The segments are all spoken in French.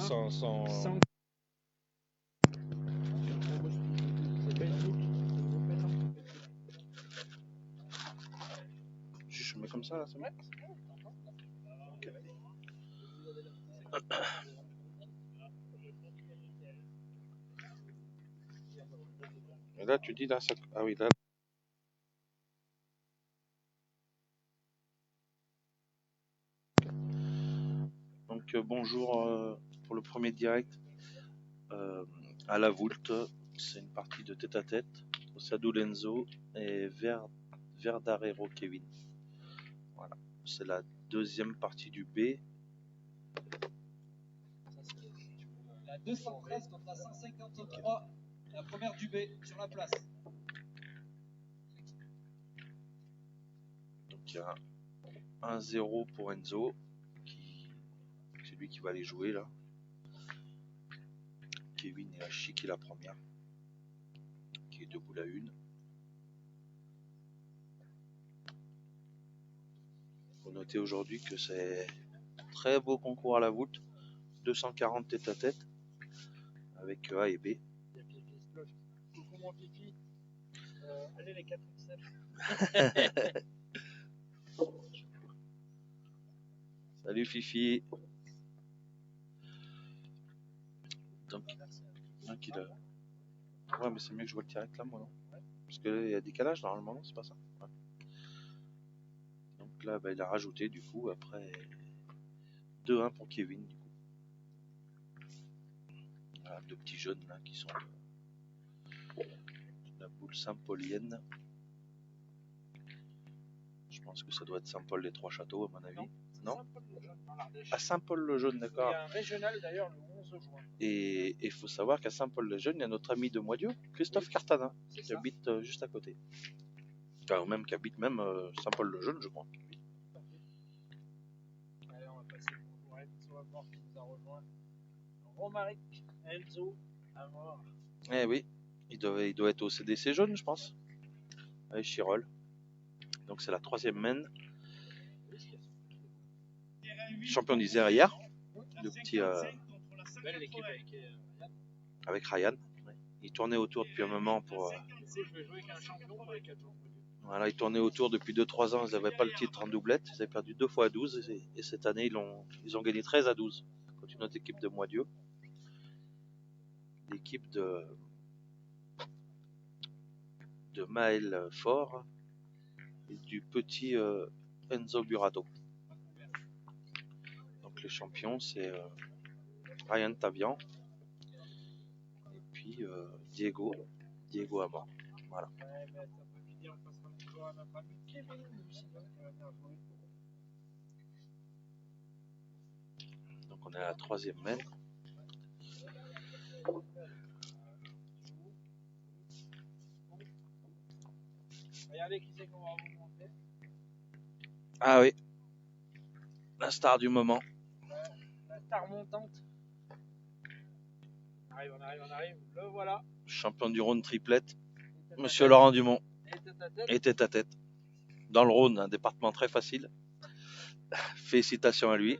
sans... Je mets comme ça là, c'est bon. Okay. Et là tu dis là, ça... ah oui là. Donc bonjour pour le premier direct à la Voulte. C'est une partie de tête à tête. Osadou Lenzo et Verdarero Kevin. Voilà, c'est la deuxième partie du B. La 213 contre la 153, la première du B sur la place. Donc il y a 1-0 pour Enzo. C'est lui qui va aller jouer là. Kevin est à chiquer la première. Qui est debout la une. Faut noter aujourd'hui que c'est un très beau concours à la voûte. 240 tête à tête. Avec A et B. Coucou mon Fifi. Allez les 4 7. Salut Fifi. Donc il a... Ouais mais c'est mieux que je vois le direct là moi non. Parce qu'il y a décalage normalement non, c'est pas ça. Ouais. Donc là bah, il a rajouté du coup après 2-1 pour Kevin du coup. Voilà, deux petits jeunes là qui sont de la boule Saint-Paulienne. Je pense que ça doit être Saint-Paul les Trois Châteaux à mon avis. Non, à Saint-Paul-le-Jaune, d'accord. Il y a un régional d'ailleurs le 11 juin. Et il faut savoir qu'à Saint-Paul-le-Jaune, il y a notre ami de Moidieu, Christophe oui. Cartana, qui habite juste à côté. Enfin, même qui habite même Saint-Paul-le-Jaune, je crois. Allez, on va passer le bonjour à Enzo à mort qui nous a rejoint. Romaric, Enzo à mort. Eh oui, il doit être au CDC jaune, je pense. Avec Chirol. Donc c'est la troisième main. Champion d'Isère hier. Le petit. Belle équipe avec Ryan. Il tournait autour depuis un moment pour. Voilà, ils tournaient autour depuis 2-3 ans. Ils n'avaient pas le titre en doublette. Ils avaient perdu 2 fois à 12. Et cette année, ils ont gagné 13-12 contre une autre équipe de Moidieu. L'équipe de Maël Fort et du petit Enzo Burato. Donc les champions, c'est Ryan Tavian et puis Diego Amor. Voilà. Donc on est à la troisième main. Regardez qui c'est qu'on va vous montrer. Ah oui, la star du moment. La star montante. On arrive, le voilà. Champion du Rhône triplette, Monsieur Laurent Dumont. Et tête à tête. Dans le Rhône, un département très facile. Félicitations à lui.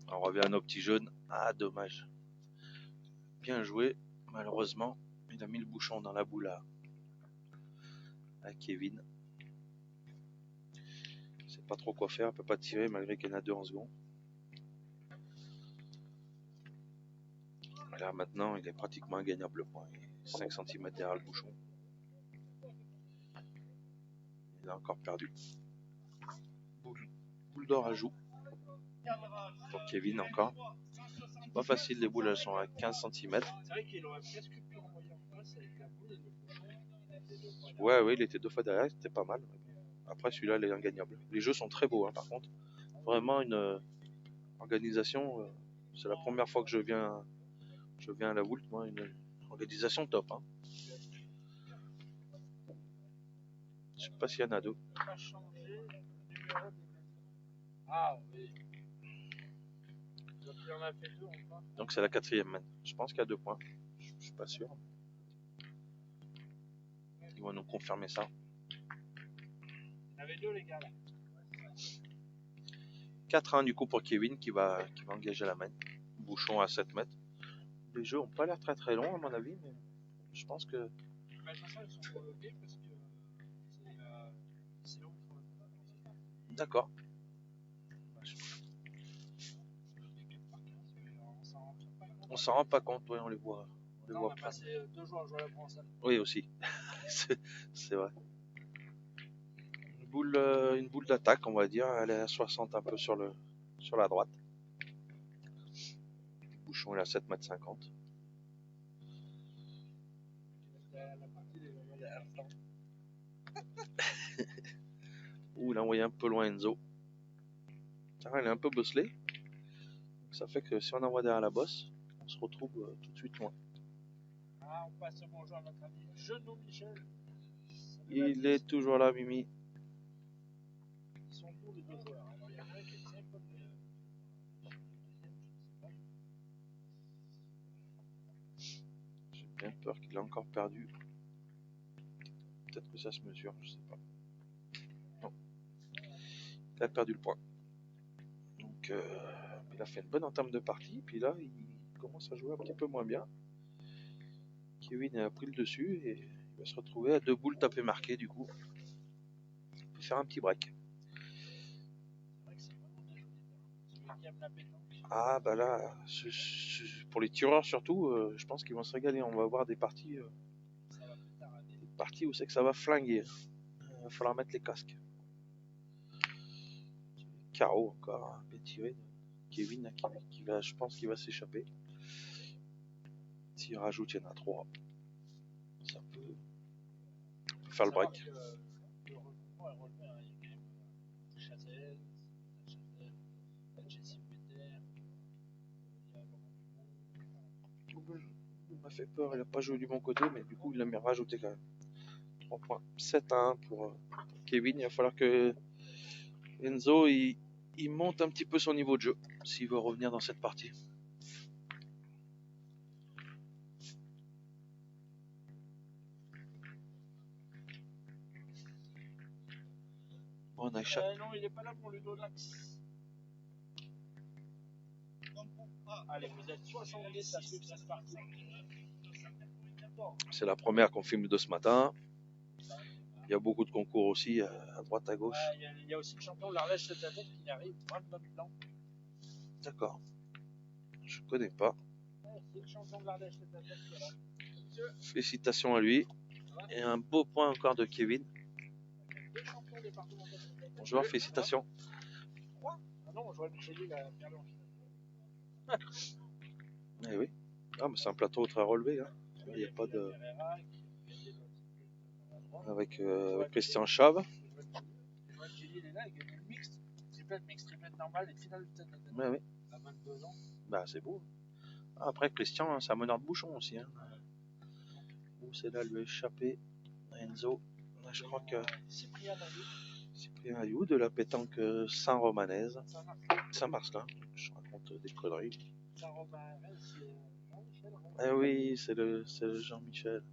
On revient à nos petits jeunes. Ah, dommage. Bien joué. Malheureusement, il a mis le bouchon dans la boule à Kevin. Il sait pas trop quoi faire. Il peut pas tirer malgré qu'il y en a 2 en second. Là, maintenant, il est pratiquement ingagnable le point. Il est 5 cm derrière le bouchon. Il a encore perdu. Boule d'or à joue. Pour Kevin encore. C'est pas facile, les boules elles sont à 15 cm. C'est vrai qu'il aurait presque pu renvoyer en face avec la boule et le bouchon. Ouais, il était 2 fois derrière, c'était pas mal. Après celui-là, il est ingagnable. Les jeux sont très beaux, hein, par contre. Vraiment une organisation. C'est la première fois que je viens à la Voulte, moi, une organisation top. Hein. Je sais pas s'il y en a 2. Ah oui. Donc il en a fait 2 enfin. Donc c'est la 4e main. Je pense qu'il y a 2 points. Je suis pas sûr. Ils vont nous confirmer ça. Il y en avait 2 les gars là. 4-1 du coup pour Kevin qui va engager la main. Bouchon à 7 mètres. Les jeux ont pas l'air très très longs à mon avis, mais je pense que. De toute façon, ils sont relevés parce que c'est là où il faut le. D'accord. On s'en rend pas compte, ouais, on les voit. On a passé 2 jours à jouer à la bronze. Oui, aussi. c'est vrai. Une boule d'attaque, on va dire. Elle est à 60 un peu sur la droite. Le bouchon est à 7,50 m. Ouh, il a envoyé un peu loin Enzo. Elle est un peu bosselée. Donc ça fait que si on envoie derrière la bosse, on se retrouve tout de suite loin. Ah, on passe le bonjour à notre ami Genou Michel. Il est toujours là, Mimi. Ils sont bons les 2 joueurs. Alors, il y en a un qui est très bon. J'ai bien peur qu'il ait encore perdu. Peut-être que ça se mesure, je sais pas. Non. Il a perdu le point. Donc il a fait une bonne entame de partie. Puis là, il commence à jouer un petit peu moins bien. Kevin a pris le dessus et il va se retrouver à 2 boules tapées marquées du coup. Il peut faire un petit break. Ah bah là, pour les tireurs surtout, je pense qu'ils vont se régaler. On va avoir des parties où c'est que ça va flinguer. Il va falloir mettre les casques. Carreau encore, hein, bien tiré. Kevin qui va, je pense qu'il va s'échapper. S'il rajoute, il y en a 3. Ça peut faire le break. Il m'a fait peur, il n'a pas joué du bon côté, mais du coup il a mis rajouté quand même. 3 points. 7-1 pour Kevin. Il va falloir que Enzo il monte un petit peu son niveau de jeu s'il veut revenir dans cette partie. Bon, on a échappé. Non, il n'est pas là pour Ludonax. Allez, vous êtes 70 à suivre cette partie. C'est la première qu'on filme de ce matin. Il y a beaucoup de concours aussi à droite à gauche. Il y a aussi le champion de l'Ardèche cette année qui arrive, Brandon Blanc. D'accord. Je connais pas. C'est le champion de l'Ardèche cette année qui est là. Félicitations à lui. Et un beau point encore de Kevin. Bonjour, félicitations. Quoi? Ah non, je vois Micheli la perle. Eh oui. Ah, mais c'est un plateau très relevé. Hein. Il n'y a pas de. Avec Christian Chave. Micheli, il est là, il gagne le mixte. Triplette normale et finale de tête à tête. Ouais, oui. À 22 ans. Bah, c'est beau. Après, Christian, c'est un meneur de bouchon aussi. Hein. Où c'est là, lui échappé. Enzo. Je crois que. Cyprien Ayou de la pétanque Saint-Romanaise. Saint-Marcelin. Je raconte des conneries. Saint-Romanaise, c'est Jean-Michel. Eh oui, c'est le Jean-Michel.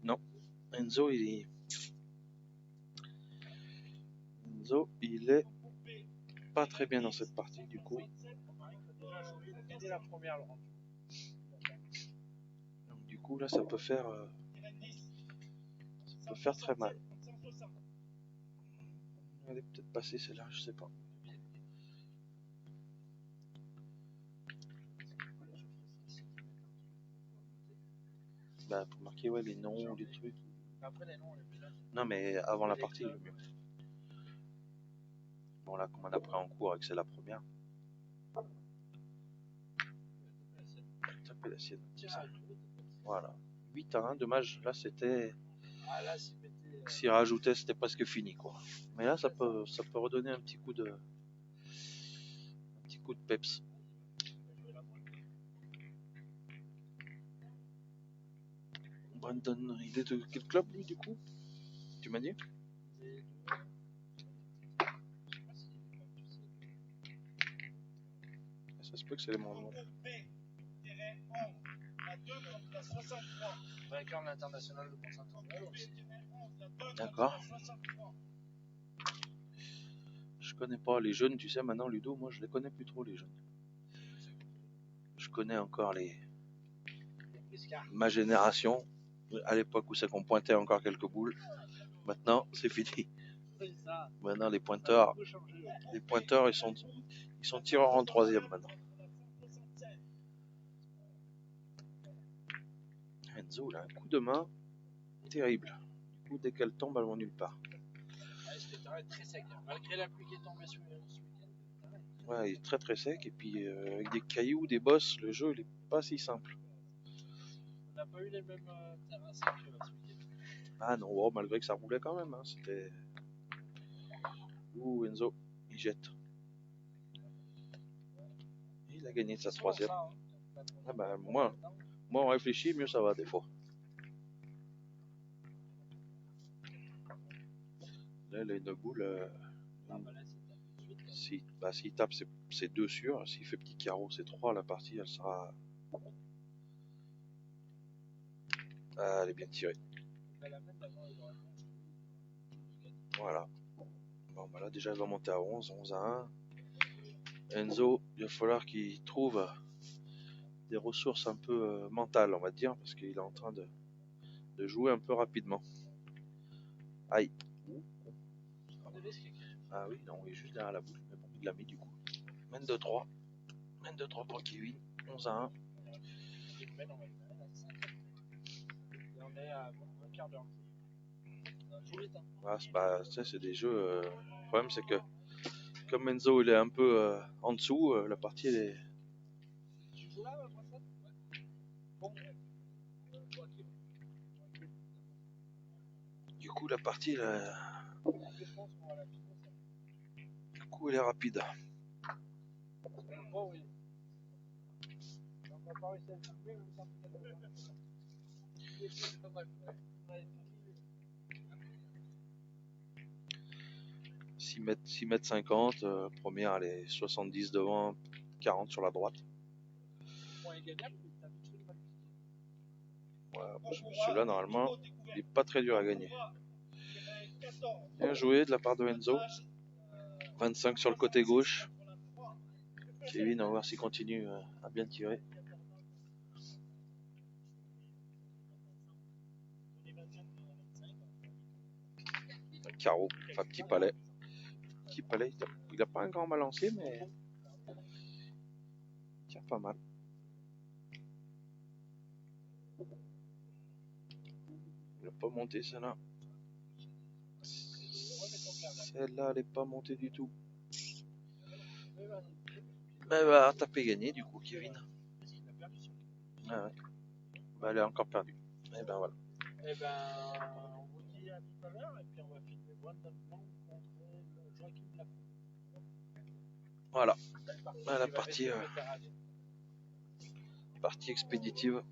Non. Enzo, il est pas très bien dans cette partie du coup. Donc du coup là ça peut faire très mal. Elle est peut-être passée celle-là, je sais pas. Bah pour marquer ouais les noms ou les trucs. Non mais avant la partie le mieux. Bon là comme on a pris en cours et que c'est la première. Taper la sienne. Voilà. 8-1, dommage, là c'était. S'il rajoutait c'était presque fini quoi. Mais là ça peut redonner un petit coup de peps. Brandon, il est de quel club lui du coup? Tu m'as dit? Ça se peut que c'est les moments. Vainqueur de l'international de Pont-Saint-André aussi. D'accord. Je connais pas les jeunes, tu sais, maintenant Ludo, moi je les connais plus trop les jeunes. Je connais encore ma génération, à l'époque où c'est qu'on pointait encore quelques boules. Maintenant, c'est fini. Maintenant, les pointeurs, ils sont tireurs en troisième maintenant. Enzo, il a un coup de main terrible. Du coup, dès qu'elle tombe, elle va nulle part. Ce terrain est très sec. Malgré la pluie qui est tombée sur ce week-end. Ouais, il est très très sec. Et puis, avec des cailloux, des bosses, le jeu, il est pas si simple. On n'a pas eu les mêmes terrains secs ce week-end. Ah non, oh, malgré que ça roulait quand même. Hein, c'était. Ouh, Enzo, il jette. Il a gagné sa troisième. Ça, hein. Ah ben, moins on réfléchit, mieux ça va des fois. Là, il a une boule. S'il tape, c'est 2 sûrs. S'il fait petit carreau, c'est 3. La partie, elle sera. Ah, elle est bien tirée. Voilà. Bon, bah là, déjà, elle va monter à 11 à 1. Enzo, il va falloir qu'il trouve des ressources un peu mentales, on va dire, parce qu'il est en train de jouer un peu rapidement. Aïe. Ah oui, non, il est juste derrière la boule. Mais bon, il l'a mis du coup. Mène de 3. Mène de 3 pour Kevin. 11 à 1. Et on est à un quart d'heure. Ah, c'est des jeux. Le problème, c'est que comme Enzo il est un peu en dessous, la partie elle est. Tu joues là, bon. Du coup, la partie, du coup, elle est rapide. Oh oui. On va pas réussir à le trouver, même si on 6 mètres 50, première elle est 70 devant, 40 sur la droite. Voilà, celui-là normalement il n'est pas très dur à gagner. Bien joué de la part de Enzo. 25 sur le côté gauche. Kevin, on va voir s'il continue à bien tirer. Un carreau, enfin petit palais. Petit palais, il n'a pas un grand balancier, mais il tire pas mal. Il n'a pas monté celle-là. Celle-là, elle n'est pas montée du tout. Elle va taper gagner du coup, Kevin. Ah ouais. Bah, elle est encore perdue. Et ben voilà. Et ben, on vous dit à tout à l'heure, et puis on va filmer Brandon Blanc contre Joachim Lafont. Voilà. La partie expéditive.